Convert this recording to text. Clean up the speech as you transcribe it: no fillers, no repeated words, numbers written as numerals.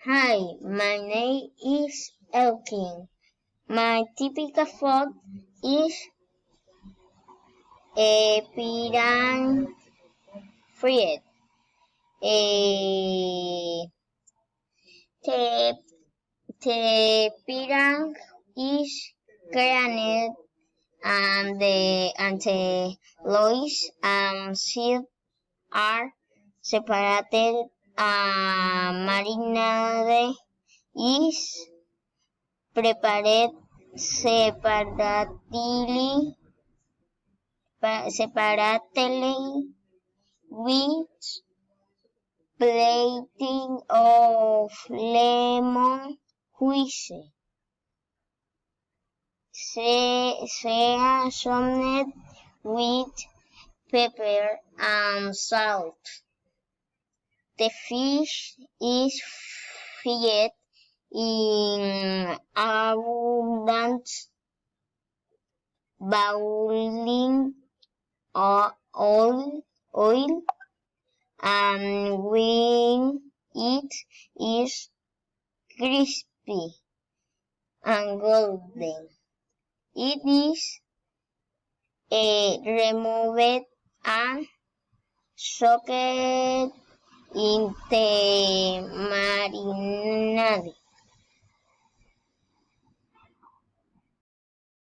Hi, my name is Elkin. My typical food is a piranha fried. A the, the piranha is granite and the lois and seed are separated. Marinade is prepared separately with plating of lemon juice, seasoned with pepper and salt. The fish is fried in abundant boiling oil, and when it is crispy and golden, it is removed and soaked in the marinade.